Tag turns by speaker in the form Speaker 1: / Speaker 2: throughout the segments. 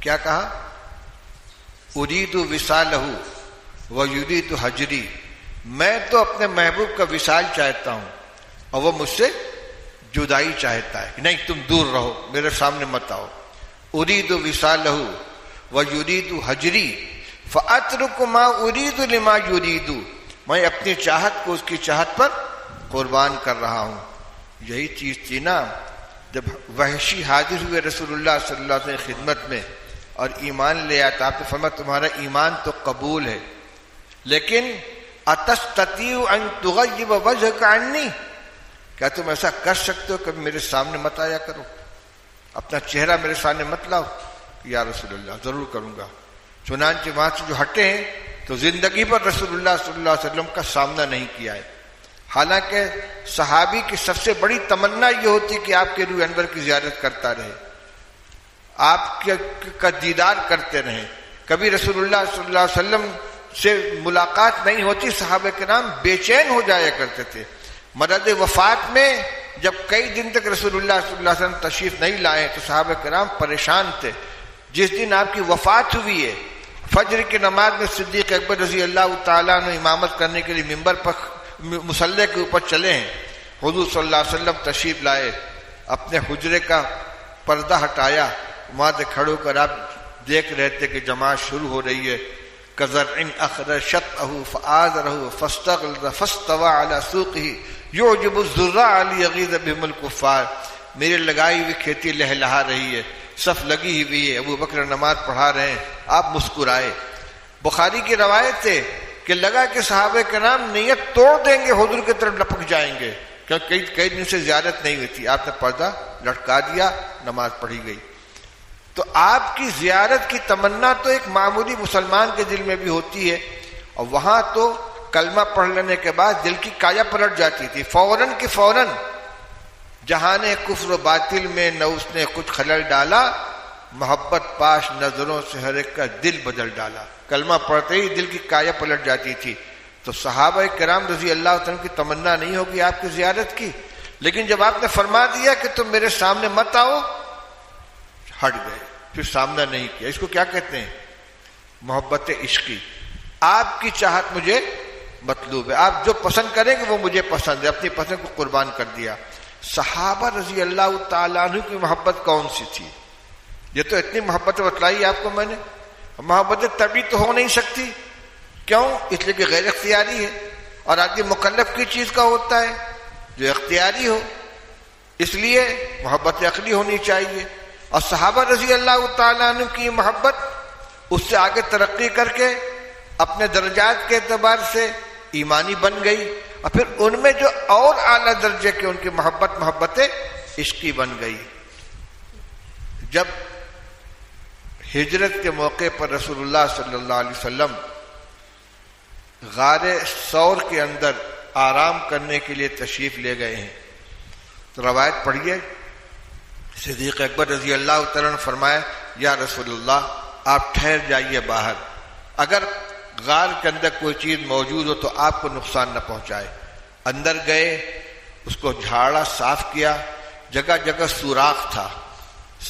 Speaker 1: کیا کہا؟ ارید وصالہ و یرید حجری، میں تو اپنے محبوب کا وصال چاہتا ہوں اور وہ مجھ سے جدائی چاہتا ہے کہ نہیں تم دور رہو، میرے سامنے مت آؤ. ارید وصالہ و یرید حجری فاترک ما ارید لما یرید، میں اپنی چاہت کو اس کی چاہت پر قربان کر رہا ہوں. یہی چیز تھی نا جب وحشی حاضر ہوئے رسول اللہ صلی اللہ علیہ وسلم کی خدمت میں اور ایمان لے آیا، آپ نے فرمایا تمہارا ایمان تو قبول ہے، لیکن اتستطیع ان تغیب وجہک عنی، کیا تم ایسا کر سکتے ہو کبھی میرے سامنے مت آیا کرو، اپنا چہرہ میرے سامنے مت لاؤ؟ یا رسول اللہ ضرور کروں گا. چنانچہ وہاں سے جو ہٹے ہیں تو زندگی پر رسول اللہ صلی اللہ علیہ وسلم کا سامنا نہیں کیا ہے. حالانکہ صحابی کی سب سے بڑی تمنا یہ ہوتی کہ آپ کے روح انور کی زیارت کرتا رہے، آپ کا دیدار کرتے رہیں. کبھی رسول اللہ صلی اللہ علیہ وسلم سے ملاقات نہیں ہوتی، صحابہ کرام بے چین ہو جایا کرتے تھے. مرض وفات میں جب کئی دن تک رسول اللہ صلی اللہ علیہ وسلم تشریف نہیں لائے تو صحابہ کرام پریشان تھے. جس دن آپ کی وفات ہوئی ہے، فجر کی نماز میں صدیق اکبر رضی اللہ تعالیٰ عنہ امامت کرنے کے لیے ممبر پر مصلی کے اوپر چلے ہیں. حضور صلی اللہ علیہ وسلم تشریف لائے، اپنے حجرے کا پردہ ہٹایا، وہاں سے کھڑے ہو کر آپ دیکھ رہے تھے کہ جماعت شروع ہو رہی ہے. کزرع اخرج شطأه فآزره فاستغلظ فاستوى على سوقه يعجب الزراع ليغيظ بهم الكفار. میرے لگائی ہوئی کھیتی لہلہا رہی ہے، صف لگی ہوئی ہے، ابو بکر نماز پڑھا رہے ہیں، آپ مسکرائے. بخاری کی روایت ہے کہ لگا کہ صحابہ کرام نیت توڑ دیں گے، حضور کی طرف لپک جائیں گے، کیونکہ کئی دن سے زیارت نہیں ہوئی تھی. آپ نے پردہ لٹکا دیا، نماز پڑھی گئی. تو آپ کی زیارت کی تمنا تو ایک معمولی مسلمان کے دل میں بھی ہوتی ہے، اور وہاں تو کلمہ پڑھ لینے کے بعد دل کی کایا پلٹ جاتی تھی فوراً کہ فوراً. جہان کفر و باطل میں نہ اس نے کچھ خلل ڈالا، محبت پاش نظروں سے ہر ایک کا دل بدل ڈالا. کلمہ پڑھتے ہی دل کی کایا پلٹ جاتی تھی. تو صحابہ کرام رضی اللہ عنہ کی تمنا نہیں ہوگی آپ کی زیارت کی، لیکن جب آپ نے فرما دیا کہ تم میرے سامنے مت آؤ، ہٹ گئے، پھر سامنا نہیں کیا. اس کو کیا کہتے ہیں؟ محبت عشقی. آپ کی چاہت مجھے مطلوب ہے، آپ جو پسند کریں گے وہ مجھے پسند ہے، اپنی پسند کو قربان کر دیا. صحابہ رضی اللہ تعالیٰ عنہ کی محبت کون سی تھی؟ یہ تو اتنی محبت بتلائی آپ کو میں نے. محبت طبیعی تو ہو نہیں سکتی. کیوں؟ اس لیے کہ غیر اختیاری ہے، اور آدمی مکلف کی چیز کا ہوتا ہے جو اختیاری ہو، اس لیے محبت عقلی ہونی چاہیے. اور صحابہ رضی اللہ تعالیٰ عنہ کی محبت اس سے آگے ترقی کر کے اپنے درجات کے اعتبار سے ایمانی بن گئی، اور پھر ان میں جو اور اعلیٰ درجے کی ان کی محبت عشقی بن گئی. جب ہجرت کے موقع پر رسول اللہ صلی اللہ علیہ وسلم غار ثور کے اندر آرام کرنے کے لیے تشریف لے گئے ہیں، تو روایت پڑھیے. صدیق اکبر رضی اللہ تعالیٰ نے فرمایا یا رسول اللہ آپ ٹھہر جائیے باہر، اگر غار کے اندر کوئی چیز موجود ہو تو آپ کو نقصان نہ پہنچائے. اندر گئے، اس کو جھاڑا، صاف کیا، جگہ جگہ سوراخ تھا،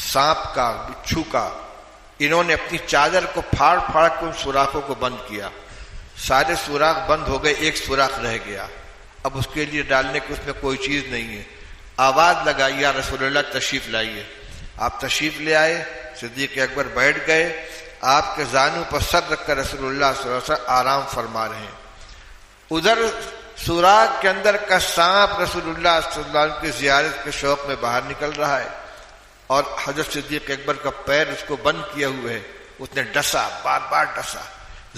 Speaker 1: سانپ کا، بچھو کا. انہوں نے اپنی چادر کو پھاڑ پھاڑ کے ان سوراخوں کو بند کیا. سارے سوراخ بند ہو گئے، ایک سوراخ رہ گیا. اب اس کے لیے ڈالنے کی اس میں کوئی چیز نہیں ہے. آواز لگائی یا رسول اللہ تشریف لائیے. آپ تشریف لے آئے. صدیق اکبر بیٹھ گئے، آپ کے زانوں پر سر رکھ کر رسول اللہ صلی اللہ علیہ وسلم آرام فرما رہے ہیں. ادھر سوراخ کے اندر کا سانپ رسول اللہ صلی اللہ علیہ وسلم کی زیارت کے شوق میں باہر نکل رہا ہے، اور حضرت صدیق اکبر کا پیر اس کو بند کیا ہوا ہے. اس نے ڈسا، بار بار ڈسا.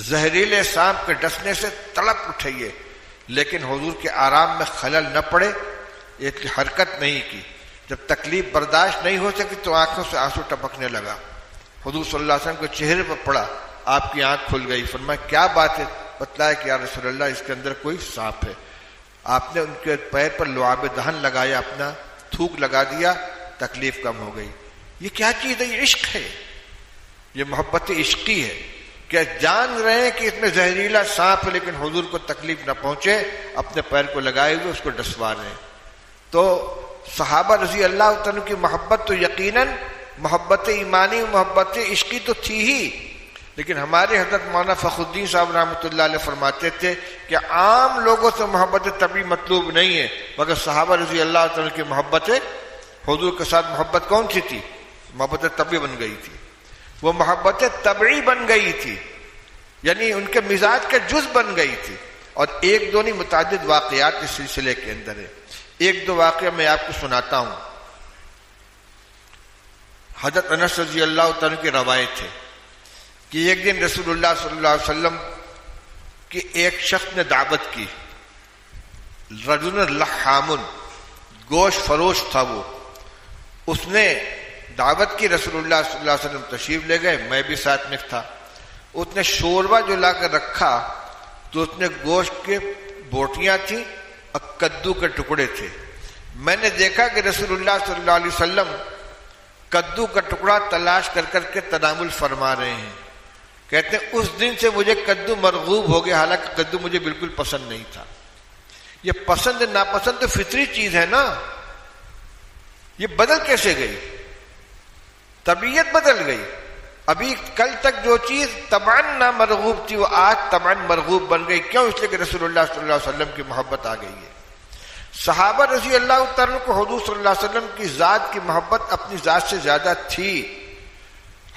Speaker 1: زہریلے سانپ کے ڈسنے سے تڑپ اٹھیے، لیکن حضور کے آرام میں خلل نہ پڑے، ایک حرکت نہیں کی. جب تکلیف برداشت نہیں ہو سکی تو آنکھوں سے آنسو ٹپکنے لگا. حضور صلی اللہ علیہ وسلم کے چہرے پر پڑا، آپ کی آنکھ کھل گئی. فرمایا کیا بات ہے؟ بتلایا کہ یا رسول اللہ اس کے اندر کوئی سانپ ہے. آپ نے ان کے پیر پر لعاب دہن لگایا، اپنا تھوک لگا دیا، تکلیف کم ہو گئی. یہ کیا چیز ہے؟ یہ عشق ہے، یہ محبت عشقی ہے کہ جان رہے ہیں کہ اس میں زہریلا سانپ ہے لیکن حضور کو تکلیف نہ پہنچے، اپنے پیر کو لگائے ہوئے اس کو ڈسوا رہے ہیں. تو صحابہ رضی اللہ عنہ کی محبت تو یقیناً محبت ایمانی محبت عشقی تو تھی ہی، لیکن ہمارے حضرت مولانا فخر الدین صاحب رحمۃ اللہ علیہ فرماتے تھے کہ عام لوگوں سے محبت طبعی مطلوب نہیں ہے، مگر صحابہ رضی اللہ تعالیٰ کی محبت حضور کے ساتھ محبت کون سی تھی؟ محبت طبعی بن گئی تھی، وہ محبت طبعی بن گئی تھی، یعنی ان کے مزاج کا جز بن گئی تھی۔ اور ایک دو نہیں، متعدد واقعات اس سلسلے کے اندر ہے۔ ایک دو واقعہ میں آپ کو سناتا ہوں۔ حضرت انس رضی اللہ تعالیٰ کی روایت ہے کہ ایک دن رسول اللہ صلی اللہ علیہ وسلم کی ایک شخص نے دعوت کی، رجل لحام، گوشت فروش تھا وہ، اس نے دعوت کی، رسول اللہ صلی اللہ علیہ وسلم تشریف لے گئے، میں بھی ساتھ میں تھا۔ اس نے شوربہ جو لا کر رکھا تو اس نے گوشت کے بوٹیاں تھیں اور کدو کے ٹکڑے تھے۔ میں نے دیکھا کہ رسول اللہ صلی اللہ علیہ وسلم کدو کا ٹکڑا تلاش کر کر کے تناول فرما رہے ہیں۔ کہتے ہیں اس دن سے مجھے کدو مرغوب ہو گیا، حالانکہ کدو مجھے بالکل پسند نہیں تھا۔ یہ پسند ناپسند تو فطری چیز ہے نا، یہ بدل کیسے گئی؟ طبیعت بدل گئی۔ ابھی کل تک جو چیز طبعاً نامرغوب تھی وہ آج طبعاً مرغوب بن گئی۔ کیوں؟ اس لیے کہ رسول اللہ صلی اللہ علیہ وسلم کی محبت آ گئی ہے۔ صحابہ رضی اللہ تعالیٰ کو حضور صلی اللہ علیہ وسلم کی ذات کی محبت اپنی ذات سے زیادہ تھی۔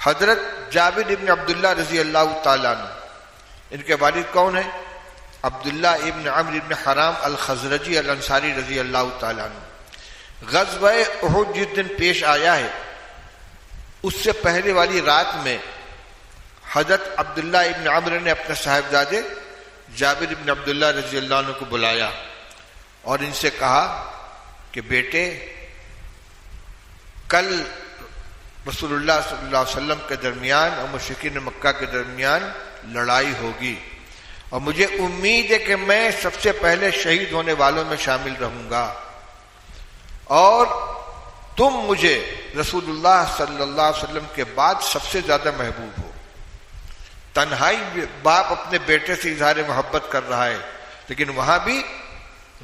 Speaker 1: حضرت جابر ابن عبداللہ رضی اللہ تعالیٰ عنہ، ان کے والد کون ہیں؟ عبداللہ ابن عمرو ابن حرام الخزرجی الانصاری رضی اللہ تعالیٰ عنہ۔ غزوہ احد جس دن پیش آیا ہے اس سے پہلے والی رات میں حضرت عبداللہ ابن عمرو نے اپنے صاحبزادے جابر ابن عبداللہ رضی اللہ عنہ کو بلایا اور ان سے کہا کہ بیٹے، کل رسول اللہ صلی اللہ علیہ وسلم کے درمیان اور مشرکین مکہ کے درمیان لڑائی ہوگی، اور مجھے امید ہے کہ میں سب سے پہلے شہید ہونے والوں میں شامل رہوں گا، اور تم مجھے رسول اللہ صلی اللہ علیہ وسلم کے بعد سب سے زیادہ محبوب ہو۔ تنہائی باپ اپنے بیٹے سے اظہار محبت کر رہا ہے، لیکن وہاں بھی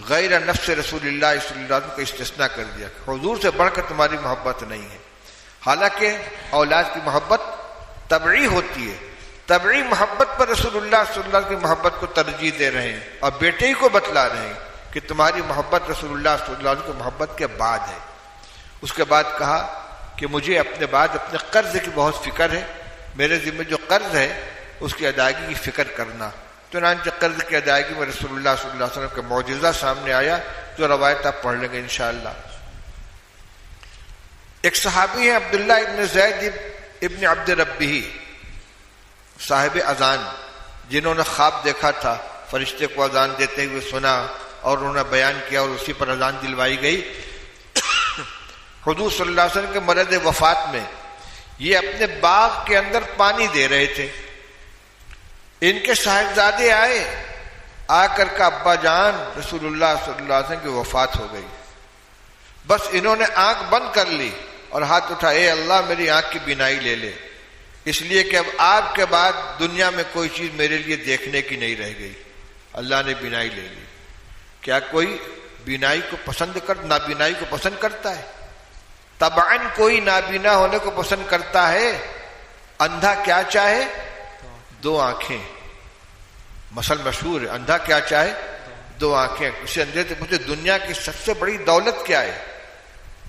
Speaker 1: غیر نفس رسول اللہ صلی اللہ علیہ وسلم کا استثناء کر دیا، حضور سے بڑھ کر تمہاری محبت نہیں ہے۔ حالانکہ اولاد کی محبت طبعی ہوتی ہے، طبعی محبت پر رسول اللہ صلی اللہ علیہ وسلم کی محبت کو ترجیح دے رہے ہیں، اور بیٹے ہی کو بتلا رہے ہیں کہ تمہاری محبت رسول اللہ صلی اللہ علیہ وسلم کی محبت کے بعد ہے۔ اس کے بعد کہا کہ مجھے اپنے بعد اپنے قرض کی بہت فکر ہے، میرے ذمہ جو قرض ہے اس کی ادائیگی کی فکر کرنا۔ چنانچہ قرض کی ادائیگی میں رسول اللہ صلی اللہ علیہ وسلم کا معجزہ سامنے آیا، جو روایت آپ پڑھ لیں گے انشاءاللہ۔ ایک صحابی ہیں عبداللہ ابن زید ابن عبد ربہ، صاحب اذان، جنہوں نے خواب دیکھا تھا، فرشتے کو اذان دیتے ہوئے سنا اور انہوں نے بیان کیا اور اسی پر اذان دلوائی گئی۔ حضور صلی اللہ علیہ وسلم کے مرض وفات میں یہ اپنے باغ کے اندر پانی دے رہے تھے، ان کے صاحبزادے آئے، آ کر کا ابا جان رسول اللہ صلی اللہ علیہ وسلم کی وفات ہو گئی۔ بس انہوں نے آنکھ بند کر لی اور ہاتھ اٹھا، اے اللہ میری آنکھ کی بینائی لے لے، اس لیے کہ اب آپ کے بعد دنیا میں کوئی چیز میرے لیے دیکھنے کی نہیں رہ گئی۔ اللہ نے بینائی لے لی۔ کیا کوئی بینائی کو پسند نابینائی کو پسند کرتا ہے؟ طبعاً کوئی نابینا ہونے کو پسند کرتا ہے۔ اندھا کیا چاہے؟ دو آنکھیں۔ مثل مشہور ہے، اندھا کیا چاہے؟ دو آنکھیں۔ اسے اندھے سے پوچھے دنیا کی سب سے بڑی دولت کیا ہے؟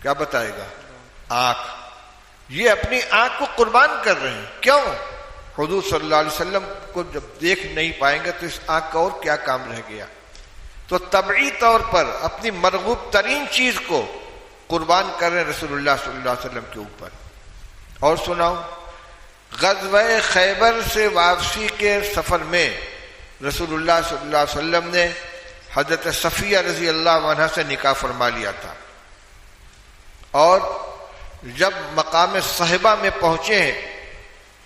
Speaker 1: کیا بتائے گا؟ آنکھ۔ یہ اپنی آنکھ کو قربان کر رہے ہیں۔ کیوں؟ حضور صلی اللہ علیہ وسلم کو جب دیکھ نہیں پائیں گے تو اس آنکھ کا اور کیا کام رہ گیا؟ تو طبعی طور پر اپنی مرغوب ترین چیز کو قربان کر رہے ہیں رسول اللہ صلی اللہ علیہ وسلم کے اوپر۔ اور سناؤ، غزوہ خیبر سے واپسی کے سفر میں رسول اللہ صلی اللہ علیہ وسلم نے حضرت صفیہ رضی اللہ عنہا سے نکاح فرما لیا تھا، اور جب مقام صحبہ میں پہنچے ہیں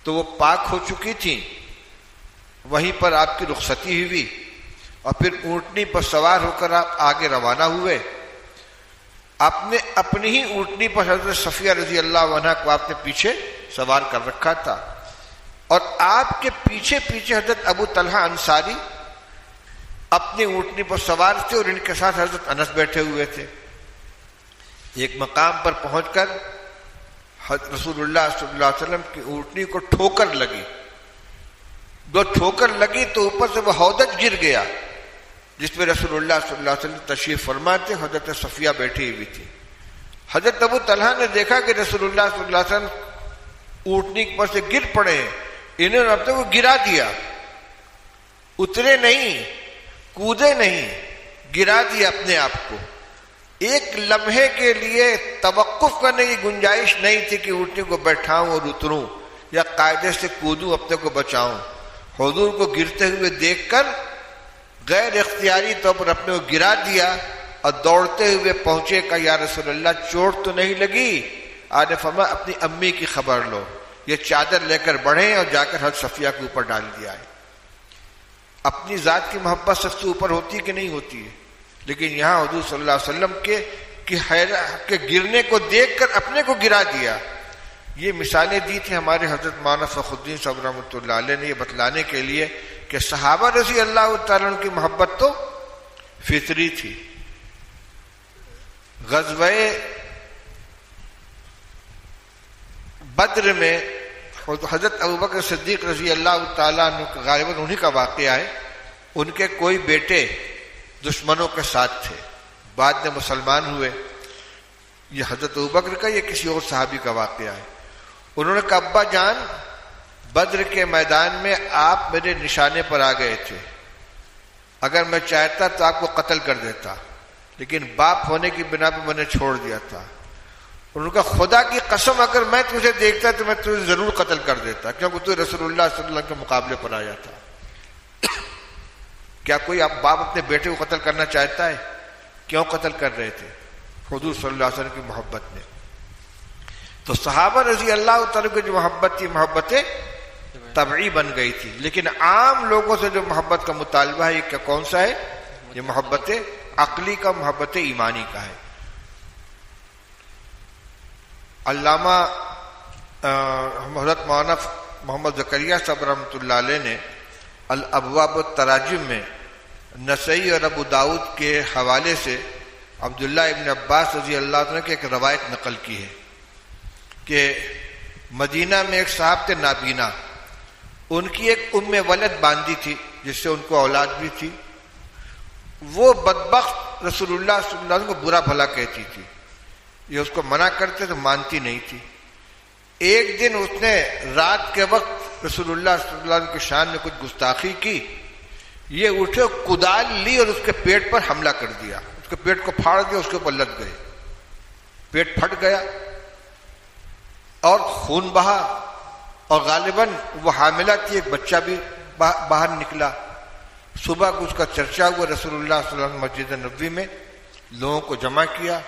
Speaker 1: تو وہ پاک ہو چکی تھیں۔ وہیں پر آپ کی رخصتی ہوئی اور پھر اونٹنی پر سوار ہو کر آپ آگے روانہ ہوئے۔ آپ نے اپنی ہی اونٹنی پر حضرت صفیہ رضی اللہ عنہا کو آپ نے پیچھے سوار کر رکھا تھا، اور آپ کے پیچھے پیچھے حضرت ابو طلحہ انصاری اپنی اونٹنی پر سوار تھے، اور ان کے ساتھ حضرت انس بیٹھے ہوئے تھے۔ ایک مقام پر پہنچ کر رسول اللہ صلی اللہ علیہ وسلم کی اونٹنی کو ٹھوکر لگی. جو ٹھوکر لگی تو اوپر سے وہ ہودج گر گیا جس پہ رسول اللہ صلی اللہ علیہ وسلم تشریف فرما تھے. حضرت صفیہ بیٹھی ہوئی تھی. حضرت ابو طلحہ نے دیکھا کہ رسول اللہ صلی اللہ علیہ وسلم اونٹنی پر سے گر پڑے ہیں. انہوں نے اپنے کو گرا دیا, اترے نہیں, کودے نہیں, گرا دیا اپنے آپ کو. ایک لمحے کے لیے توقف کرنے کی گنجائش نہیں تھی کہ اونٹنی کو بیٹھاؤں اور اتروں یا قاعدے سے کودوں اپنے کو بچاؤں. حضور کو گرتے ہوئے دیکھ کر غیر اختیاری طور پر اپنے کو گرا دیا اور دوڑتے ہوئے پہنچے. کہا یا رسول اللہ چوٹ تو نہیں لگی؟ آپ نے فرمایا اپنی امی کی خبر لو. یہ چادر لے کر بڑھے اور جا کر حضرت صفیہ کے اوپر ڈال دیا ہے. اپنی ذات کی محبت سب سے اوپر ہوتی ہے کہ نہیں ہوتی ہے؟ لیکن یہاں حضور صلی اللہ علیہ وسلم کے گرنے کو دیکھ کر اپنے کو گرا دیا. یہ مثالیں دی تھی ہمارے حضرت مولانا فخر الدین صاحب رحمۃ اللہ علیہ نے یہ بتلانے کے لیے کہ صحابہ رضی اللہ تعالیٰ عنہ کی محبت تو فطری تھی. غزوہ بدر میں حضرت ابوبکر صدیق رضی اللہ تعالیٰ عنہ غالباً انہی کا واقعہ ہے. ان کے کوئی بیٹے دشمنوں کے ساتھ تھے, بعد میں مسلمان ہوئے. یہ حضرت ابوبکر کا یا کسی اور صحابی کا واقعہ ہے. انہوں نے کہا ابا جان بدر کے میدان میں آپ میرے نشانے پر آ گئے تھے, اگر میں چاہتا تو آپ کو قتل کر دیتا, لیکن باپ ہونے کی بنا پہ میں نے چھوڑ دیا تھا. انہوں نے کہا خدا کی قسم اگر میں تجھے دیکھتا تو میں تجھے ضرور قتل کر دیتا, کیونکہ تو رسول اللہ صلی اللہ علیہ وسلم کے مقابلے پر آیا تھا. کیا کوئی باپ اپنے بیٹے کو قتل کرنا چاہتا ہے؟ کیوں قتل کر رہے تھے؟ حضور صلی اللہ علیہ وسلم کی محبت میں. تو صحابہ رضی اللہ تعالیٰ کی جو محبت تھی محبت طبعی بن گئی تھی. لیکن عام لوگوں سے جو محبت کا مطالبہ ہے یہ کون سا ہے؟ یہ محبت عقلی کا, محبت ایمانی کا ہے. علامہ حضرت مولانا محمد زکریا صاحب رحمۃ اللہ علیہ نے الابواب التراجم میں نسائی اور ابو داؤد کے حوالے سے عبداللہ ابن عباس رضی اللہ عنہ کی ایک روایت نقل کی ہے کہ مدینہ میں ایک صاحب تھے نابینا. ان کی ایک ام ولد باندھی تھی جس سے ان کو اولاد بھی تھی. وہ بدبخت رسول اللہ صلی اللہ علیہ وسلم کو برا بھلا کہتی تھی. یہ اس کو منع کرتے تو مانتی نہیں تھی. ایک دن اس نے رات کے وقت رسول اللہ صلی اللہ علیہ وسلم کی شان میں کچھ گستاخی کی. یہ اٹھے کدال لی اور اس کے پیٹ پر حملہ کر دیا, اس کے پیٹ کو پھاڑ دیا, اس کے اوپر لگ گئے, پیٹ پھٹ گیا اور خون بہا, اور غالباً وہ حاملہ تھی, ایک بچہ بھی باہر نکلا. صبح کو اس کا چرچا ہوا. رسول اللہ صلی اللہ علیہ وسلم مسجد نبوی میں لوگوں کو جمع کیا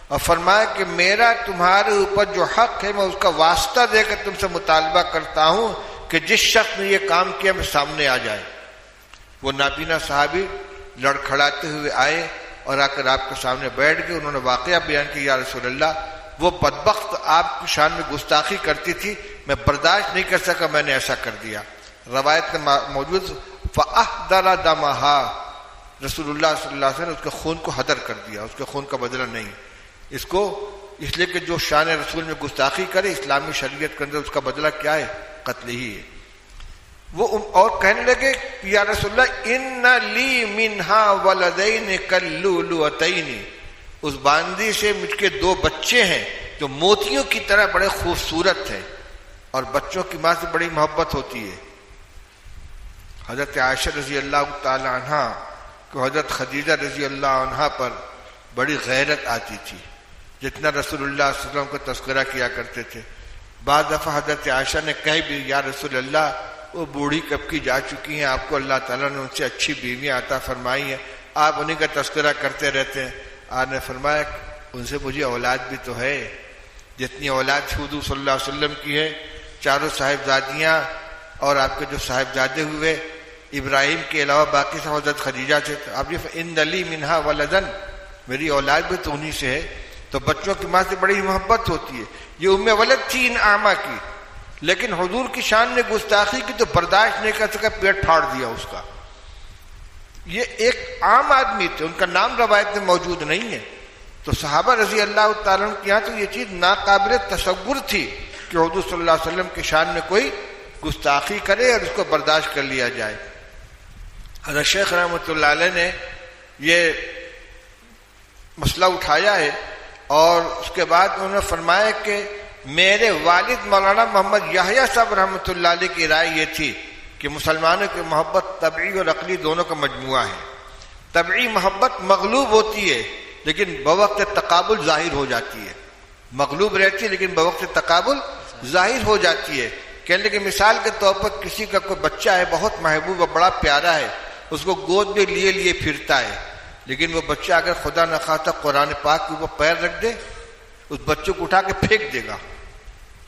Speaker 1: اور فرمایا کہ میرا تمہارے اوپر جو حق ہے میں اس کا واسطہ دے کر تم سے مطالبہ کرتا ہوں کہ جس شخص نے یہ کام کیا میں سامنے آ جائے. وہ نابینا صحابی لڑکھڑاتے ہوئے آئے اور آ کر آپ کے سامنے بیٹھ گئے. انہوں نے واقعہ بیان کیا, یا رسول اللہ وہ بدبخت آپ کی شان میں گستاخی کرتی تھی, میں برداشت نہیں کر سکا, میں نے ایسا کر دیا. روایت میں موجود فَأَحْدَرَ دَمَهَا, رسول اللہ صلی اللہ علیہ وسلم نے اس کے خون کو حدر کر دیا, اس کے خون کا بدلہ نہیں. اس کو اس لیے کہ جو شان رسول میں گستاخی کرے اسلامی شریعت کے اندر اس کا بدلہ کیا ہے؟ قتل ہی ہے. وہ اور کہنے لگے یا رسول اللہ ان لی منہا ولدین کاللؤلؤتین, اس باندی سے مجھ کے 2 بچے ہیں جو موتیوں کی طرح بڑے خوبصورت ہیں, اور بچوں کی ماں سے بڑی محبت ہوتی ہے. حضرت عائشہ رضی اللہ تعالی عنہ کو حضرت خدیجہ رضی اللہ عنہ پر بڑی غیرت آتی تھی, جتنا رسول اللہ صلی اللہ علیہ وسلم کو تذکرہ کیا کرتے تھے. بعض دفعہ حضرت عائشہ نے کہی بھی یا رسول اللہ وہ بوڑھی کب کی جا چکی ہیں, آپ کو اللہ تعالیٰ نے ان سے اچھی بیویاں عطا فرمائی ہیں, آپ انہیں کا تذکرہ کرتے رہتے ہیں. آپ نے فرمایا ان سے مجھے اولاد بھی تو ہے, جتنی اولاد حضور صلی اللہ علیہ وسلم کی ہے, 4 صاحبزادیاں اور آپ کے جو صاحبزادے ہوئے ابراہیم کے علاوہ باقی سب حضرت خدیجہ سے. آپ یہ ان لی منہا ولدن, میری اولاد بھی تو انہی سے ہے. تو بچوں کی ماں سے بڑی محبت ہوتی ہے. یہ ام ولد تھی ان آما کی, لیکن حضور کی شان نے گستاخی کی تو برداشت نہیں کر سکا, پیٹ پھاڑ دیا اس کا. یہ ایک عام آدمی تھے, ان کا نام روایت میں موجود نہیں ہے, تو صحابہ رضی اللہ تعالیٰ عنہ کے یہاں تو یہ چیز ناقابل تصور تھی کہ حضور صلی اللہ علیہ وسلم کی شان میں کوئی گستاخی کرے اور اس کو برداشت کر لیا جائے. حضرت شیخ رحمۃ اللہ علیہ نے یہ مسئلہ اٹھایا ہے اور اس کے بعد انہوں نے فرمایا کہ میرے والد مولانا محمد یحییٰ صاحب رحمۃ اللہ علیہ کی رائے یہ تھی کہ مسلمانوں کی محبت طبعی اور عقلی دونوں کا مجموعہ ہے. طبعی محبت مغلوب ہوتی ہے لیکن بوقت تقابل ظاہر ہو جاتی ہے. مغلوب رہتی ہے لیکن بوقت تقابل ظاہر ہو جاتی ہے. کہنے کہ مثال کے طور پر کسی کا کوئی بچہ ہے بہت محبوب اور بڑا پیارا ہے, اس کو گود میں لیے لیے پھرتا ہے, لیکن وہ بچہ اگر خدا نخواستہ قرآن پاک کے اوپر پیر رکھ دے اس بچوں کو اٹھا کے پھینک دے گا.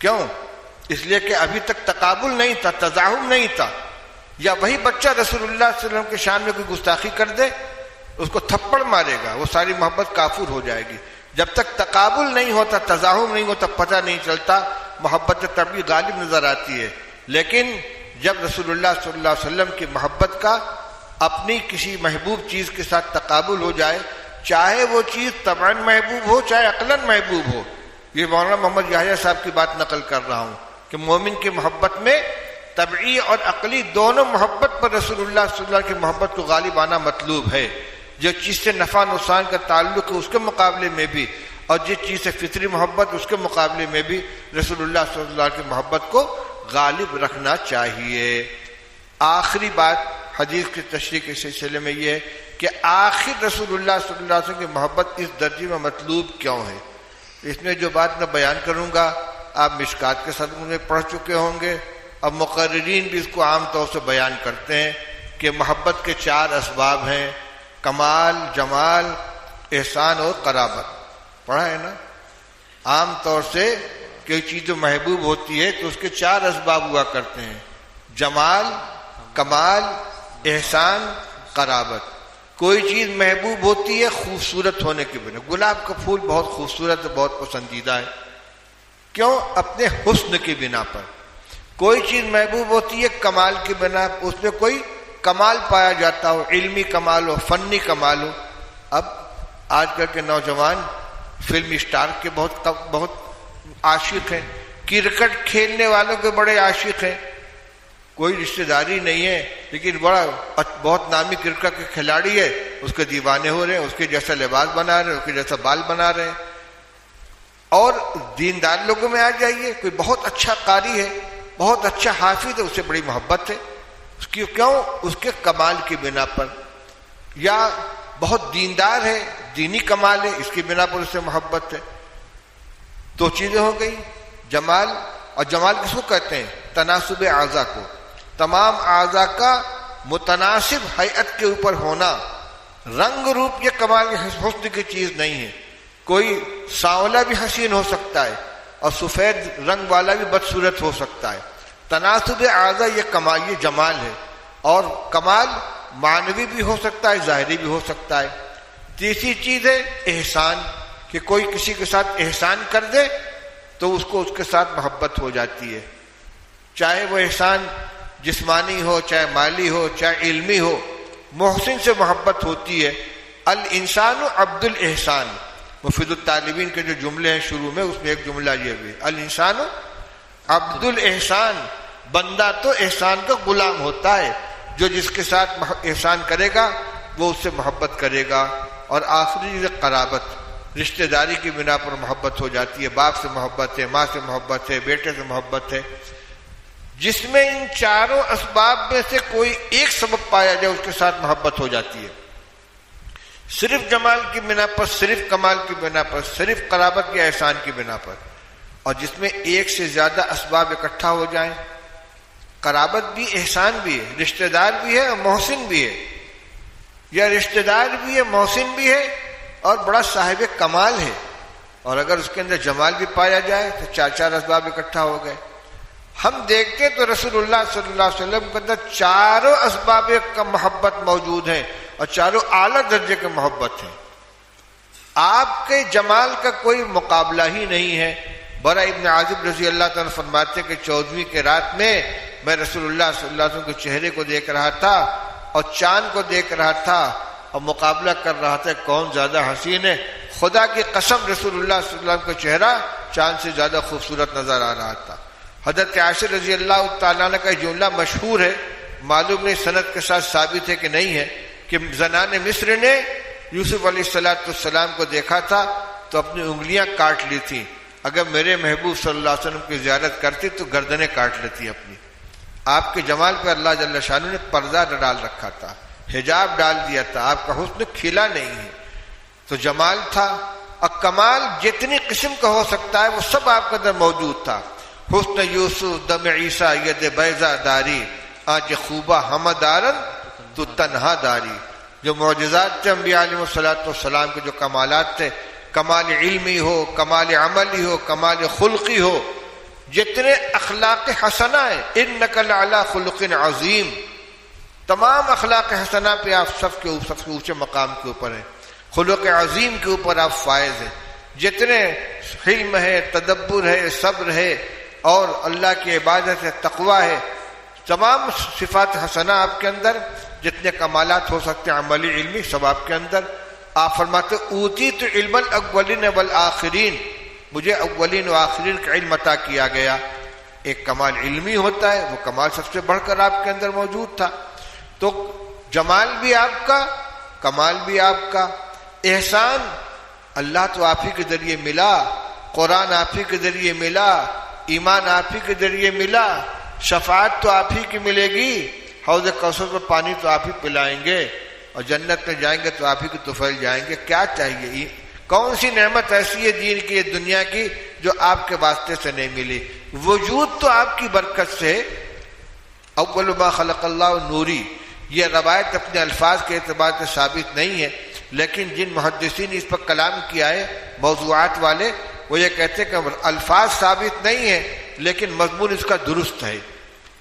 Speaker 1: کیوں؟ اس لیے کہ ابھی تک تقابل نہیں تھا, تزاحم نہیں تھا. یا وہی بچہ رسول اللہ صلی اللہ علیہ وسلم کے شان میں کوئی گستاخی کر دے اس کو تھپڑ مارے گا, وہ ساری محبت کافور ہو جائے گی. جب تک تقابل نہیں ہوتا, تزاحم نہیں ہوتا, پتہ نہیں چلتا, محبت طبعی غالب نظر آتی ہے. لیکن جب رسول اللہ صلی اللہ علیہ وسلم کی محبت کا اپنی کسی محبوب چیز کے ساتھ تقابل ہو جائے, چاہے وہ چیز طبعاً محبوب ہو چاہے عقلاً محبوب ہو, یہ مولانا محمد یحییٰ صاحب کی بات نقل کر رہا ہوں کہ مومن کی محبت میں طبعی اور عقلی دونوں محبت پر رسول اللہ صلی اللہ علیہ وسلم کی محبت کو غالب آنا مطلوب ہے. جو چیز سے نفع نقصان کا تعلق ہے اس کے مقابلے میں بھی, اور جس چیز سے فطری محبت اس کے مقابلے میں بھی رسول اللہ صلی اللہ علیہ وسلم کی محبت کو غالب رکھنا چاہیے. آخری بات حدیث کی تشریح کے سلسلے میں یہ ہے کہ آخر رسول اللہ صلی اللہ علیہ وسلم کی محبت اس درجے میں مطلوب کیوں ہے. اس میں جو بات میں بیان کروں گا آپ مشکات کے صدر میں پڑھ چکے ہوں گے. اب مقررین بھی اس کو عام طور سے بیان کرتے ہیں کہ محبت کے 4 اسباب ہیں, کمال, جمال, احسان اور قرابت. پڑھا ہے نا؟ عام طور سے کوئی چیز جو محبوب ہوتی ہے تو اس کے 4 اسباب ہوا کرتے ہیں, جمال, کمال, احسان, قرابت. کوئی چیز محبوب ہوتی ہے خوبصورت ہونے کی بنا. گلاب کا پھول بہت خوبصورت ہے, بہت پسندیدہ ہے. کیوں؟ اپنے حسن کی بنا پر. کوئی چیز محبوب ہوتی ہے کمال کی بنا پر, اس میں کوئی کمال پایا جاتا ہو, علمی کمال ہو, فنی کمال ہو. اب آج کل کے نوجوان فلم اسٹار کے بہت عاشق ہیں, کرکٹ کھیلنے والوں کے بڑے عاشق ہیں. کوئی رشتہ داری نہیں ہے لیکن بہت نامی کرکٹ کے کھلاڑی ہے, اس کے دیوانے ہو رہے ہیں, اس کے جیسا لباس بنا رہے ہیں, اس کے جیسا بال بنا رہے ہیں. اور دیندار لوگوں میں آ جائیے, کوئی بہت اچھا قاری ہے, بہت اچھا حافظ ہے, اس سے بڑی محبت ہے. اس کی کیوں؟ اس کے کمال کی بنا پر. یا بہت دیندار ہے, دینی کمال ہے, اس کی بنا پر اس سے محبت ہے. 2 چیزیں ہو گئی, جمال. اور جمال کس کو کہتے ہیں؟ تناسب اعضاء کو. تمام اعضاء کا متناسب ہیئت کے اوپر ہونا. رنگ روپ یہ کمال حسن کی چیز نہیں ہے. کوئی سانولا بھی حسین ہو سکتا ہے اور سفید رنگ والا بھی بدصورت ہو سکتا ہے. تناسب اعضاء یہ کمال, یہ جمال ہے. اور کمال معنوی بھی ہو سکتا ہے, ظاہری بھی ہو سکتا ہے. تیسری چیز ہے احسان, کہ کوئی کسی کے ساتھ احسان کر دے تو اس کو اس کے ساتھ محبت ہو جاتی ہے. چاہے وہ احسان جسمانی ہو, چاہے مالی ہو, چاہے علمی ہو, محسن سے محبت ہوتی ہے. الانسان عبد الاحسان. مفید الطالبین کے جو جملے ہیں شروع میں, اس میں ایک جملہ یہ بھی, الانسان عبد الاحسان. بندہ تو احسان کا غلام ہوتا ہے, جو جس کے ساتھ احسان کرے گا وہ اس سے محبت کرے گا. اور آخری چیز قرابت, رشتہ داری کی بنا پر محبت ہو جاتی ہے. باپ سے محبت ہے, ماں سے محبت ہے, بیٹے سے محبت ہے. جس میں ان 4 اسباب میں سے کوئی ایک سبب پایا جائے اس کے ساتھ محبت ہو جاتی ہے. صرف جمال کی بنا پر, صرف کمال کی بنا پر, صرف قرابت یا احسان کی بنا پر. اور جس میں ایک سے زیادہ اسباب اکٹھا ہو جائیں, قرابت بھی, احسان بھی ہے, رشتہ دار بھی ہے اور محسن بھی ہے, یا رشتہ دار بھی ہے, محسن بھی ہے اور بڑا صاحب کمال ہے, اور اگر اس کے اندر جمال بھی پایا جائے تو 4 اسباب اکٹھا ہو گئے. ہم دیکھتے تو رسول اللہ صلی اللہ علیہ وسلم کے اندر 4 اسباب کا محبت موجود ہیں اور 4 اعلیٰ درجے کے محبت ہیں. آپ کے جمال کا کوئی مقابلہ ہی نہیں ہے. برا ابن عازب رضی اللہ تعالیٰ فرماتے کہ 14ویں کی رات میں رسول اللہ صلی اللہ علیہ وسلم کے چہرے کو دیکھ رہا تھا اور چاند کو دیکھ رہا تھا اور مقابلہ کر رہا تھا کون زیادہ حسین ہے. خدا کی قسم رسول اللہ صلی اللہ علیہ وسلم کا چہرہ چاند سے زیادہ خوبصورت نظر آ رہا تھا۔ حضرت عائشہ رضی اللہ تعالیٰ عنہ کا جملہ مشہور ہے، معلوم نہیں سند کے ساتھ ثابت ہے کہ نہیں ہے، کہ زنان مصر نے یوسف علیہ السلام کو دیکھا تھا تو اپنی انگلیاں کاٹ لی تھی، اگر میرے محبوب صلی اللہ علیہ وسلم کی زیارت کرتی تو گردنیں کاٹ لیتی اپنی۔ آپ کے جمال پہ اللہ جل شانہ نے پردہ ڈال رکھا تھا، حجاب ڈال دیا تھا، آپ کا حسن کھلا نہیں ہے، تو جمال تھا۔ اور کمال جتنی قسم کا ہو سکتا ہے وہ سب آپ کے اندر موجود تھا۔ حسن یوسف دم عیسیٰ ید بیضا داری، آج خوبہ ہم دارن تو تنہا داری۔ جو معجزات تھے انبیاء علیہ السلام کے، جو کمالات تھے، کمال علمی ہو، کمال عملی ہو، کمال خلقی ہو، جتنے اخلاق حسنہ ہیں، انک لعلی خلق عظیم، تمام اخلاق حسنہ پہ آپ سب کے اونچے مقام کے اوپر ہیں، خلق عظیم کے اوپر آپ فائز ہیں۔ جتنے حلم ہے، تدبر ہے، صبر ہے، اور اللہ کی عبادت ہے، تقوی ہے، تمام صفات حسنہ آپ کے اندر، جتنے کمالات ہو سکتے ہیں عملی علمی سب آپ کے اندر۔ آپ فرماتے اوتیت علم الاولین والآخرین، مجھے اولین و آخرین کا علم عطا کیا گیا۔ ایک کمال علمی ہوتا ہے، وہ کمال سب سے بڑھ کر آپ کے اندر موجود تھا۔ تو جمال بھی آپ کا، کمال بھی آپ کا۔ احسان اللہ تو آپ ہی کے ذریعے ملا، قرآن آپ ہی کے ذریعے ملا، ایمان آپ ہی کے ذریعے ملا، شفاعت تو آپ ہی کی ملے گی، حوض کوثر پر پانی تو آپ ہی پلائیں گے، اور جنت میں جائیں گے تو آپ ہی کے طفیل جائیں گے۔ کیا چاہیے؟ کون سی نعمت ایسی ہے دین کی، دنیا کی، جو آپ کے واسطے سے نہیں ملی؟ وجود تو آپ کی برکت سے۔ اول ما خلق اللہ نوری، یہ روایت اپنے الفاظ کے اعتبار سے ثابت نہیں ہے، لیکن جن محدثین نے اس پر کلام کیا ہے موضوعات والے، وہ یہ کہتے ہیں کہ الفاظ ثابت نہیں ہے لیکن مضمون اس کا درست ہے،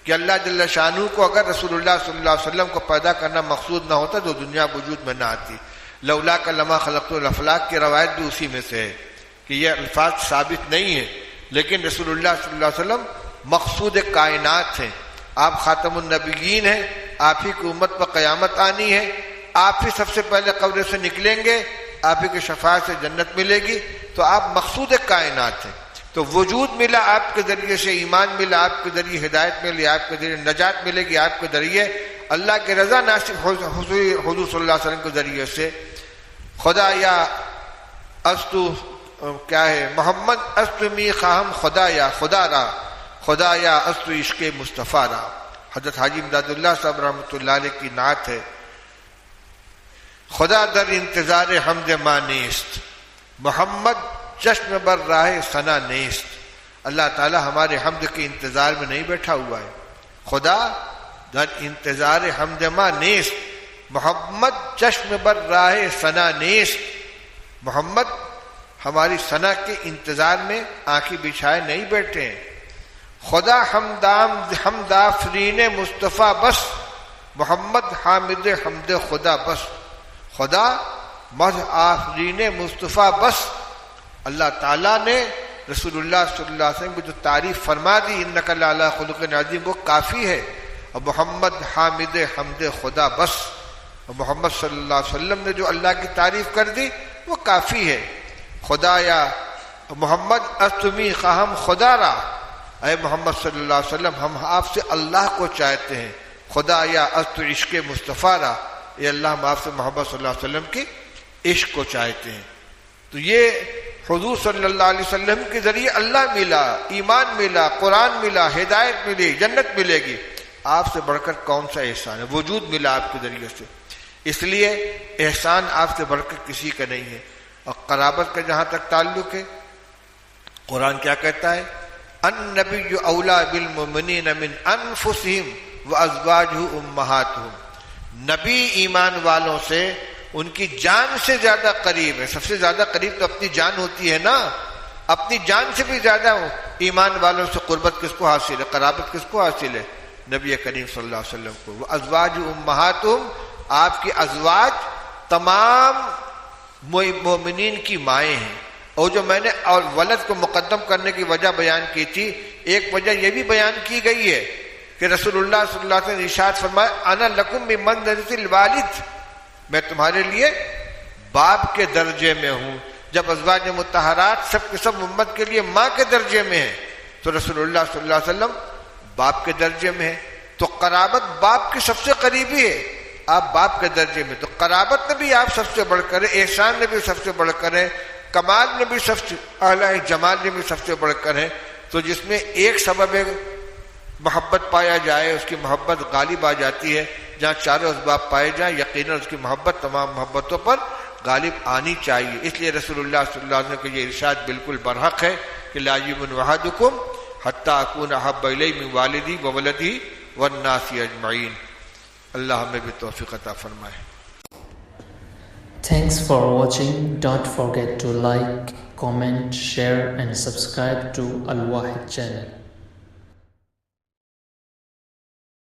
Speaker 1: کہ اللہ جل شانہ کو اگر رسول اللہ صلی اللہ علیہ وسلم کو پیدا کرنا مقصود نہ ہوتا تو دنیا وجود میں نہ آتی۔ لولا کا لما خلقت الافلاک کی روایت بھی اسی میں سے ہے کہ یہ الفاظ ثابت نہیں ہے، لیکن رسول اللہ صلی اللہ علیہ وسلم مقصود کائنات ہیں، آپ خاتم النبیین ہیں، آپ ہی کی امت پر قیامت آنی ہے، آپ ہی سب سے پہلے قبر سے نکلیں گے، آپ ہی کی شفاعت سے جنت ملے گی، تو آپ مقصود کائنات ہیں۔ تو وجود ملا آپ کے ذریعے سے، ایمان ملا آپ کے ذریعے، ہدایت ملی آپ کے ذریعے، نجات ملے گی آپ کے ذریعے، اللہ کی رضا ناصب حضور صلی اللہ علیہ وسلم کے ذریعے سے۔ خدا یا استو کیا ہے، محمد استو می خواہم خدا یا خدا را، خدا یا استو عشق مصطفیٰ را۔ حضرت حاجی امداد اللہ صاحب رحمۃ اللہ علیہ کی نعت ہے، خدا در انتظار حمد ما نیست، محمد چشم بر راہ ثنا نیست۔ اللہ تعالی ہمارے حمد کے انتظار میں نہیں بیٹھا ہوا ہے، خدا در انتظار حمد ما نیست، محمد چشم بر راہ ثنا نیست۔ محمد ہماری ثنا کے انتظار میں آنکھیں بچھائے نہیں بیٹھے ہیں۔ خدا حمد آفرین مصطفیٰ بس، محمد حامد حمد خدا بس، خدا مدح آفرین مصطفیٰ بس۔ اللہ تعالیٰ نے رسول اللہ صلی اللہ علیہ وسلم کی جو تعریف فرما دی، انک لعلی خلق عظیم، وہ کافی ہے۔ اور محمد حامد حمد خدا بس، اور محمد صلی اللہ علیہ وسلم نے جو اللہ کی تعریف کر دی وہ کافی ہے۔ خدا یا محمد استمی خواہم خدا را، اے محمد صلی اللہ علیہ وسلم ہم آپ سے اللہ کو چاہتے ہیں۔ خدا یا است عشق مصطفیٰ را، اے اللہ ہم آپ سے محمد صلی اللہ علیہ وسلم کے عشق کو چاہتے ہیں۔ تو یہ حضور صلی اللہ علیہ وسلم کے ذریعے اللہ ملا، ایمان ملا، قرآن ملا، ہدایت ملی، جنت ملے گی۔ آپ سے بڑھ کر کون سا احسان ہے؟ وجود ملا آپ کے ذریعے سے، اس لیے احسان آپ سے بڑھ کر کسی کا نہیں ہے۔ اور قرابت کا جہاں تک تعلق ہے، قرآن کیا کہتا ہے؟ النبی اولا بالمؤمنین من انفسہم وازواجہ امہاتہم، نبی ایمان والوں سے ان کی جان سے زیادہ قریب ہے۔ سب سے زیادہ قریب تو اپنی جان ہوتی ہے نا، اپنی جان سے بھی زیادہ ایمان والوں سے قربت کس کو حاصل ہے، قرابت کس کو حاصل ہے؟ نبی کریم صلی اللہ علیہ وسلم کو۔ وازواج امہاتہم، آپ کی ازواج تمام مومنین کی مائیں ہیں۔ اور جو میں نے اور ولد کو مقدم کرنے کی وجہ بیان کی تھی، ایک وجہ یہ بھی بیان کی گئی ہے کہ رسول اللہ صلی اللہ علیہ وسلم نے ارشاد فرمایا انا لکم بمنزلۃ الوالد، میں تمہارے لیے باپ کے درجے میں ہوں۔ جب ازواج مطہرات سب کے سب امت کے لیے ماں کے درجے میں ہیں تو رسول اللہ صلی اللہ علیہ وسلم باپ کے درجے میں ہے. تو قرابت باپ کی سب سے قریبی ہے، آپ باپ کے درجے میں، تو قرابت میں بھی آپ سب سے بڑھ کر ہے، احسان میں بھی سب سے بڑھ کر ہے، کمال میں بھی سب سے اعلیٰ ہے، جمال میں بھی سب سے بڑھ کر ہے. تو جس میں ایک سبب محبت پایا جائے اس کی محبت غالب آ جاتی ہے. جہاں چاروں اسباب پائے جائیں یقیناً اس کی محبت تمام محبتوں پر غالب آنی چاہیے. اس لیے رسول اللہ صلی اللہ علیہ وسلم کا یہ ارشاد بالکل برحق ہے کہ لا یؤمن احدکم حتی اکون احب الیہ من والدی وولدی والناس اجمعین. اللہ ہمیں بھی توفیق عطا فرمائے.
Speaker 2: Thanks for watching. Don't forget to like, comment, share and subscribe to Al Wahid channel.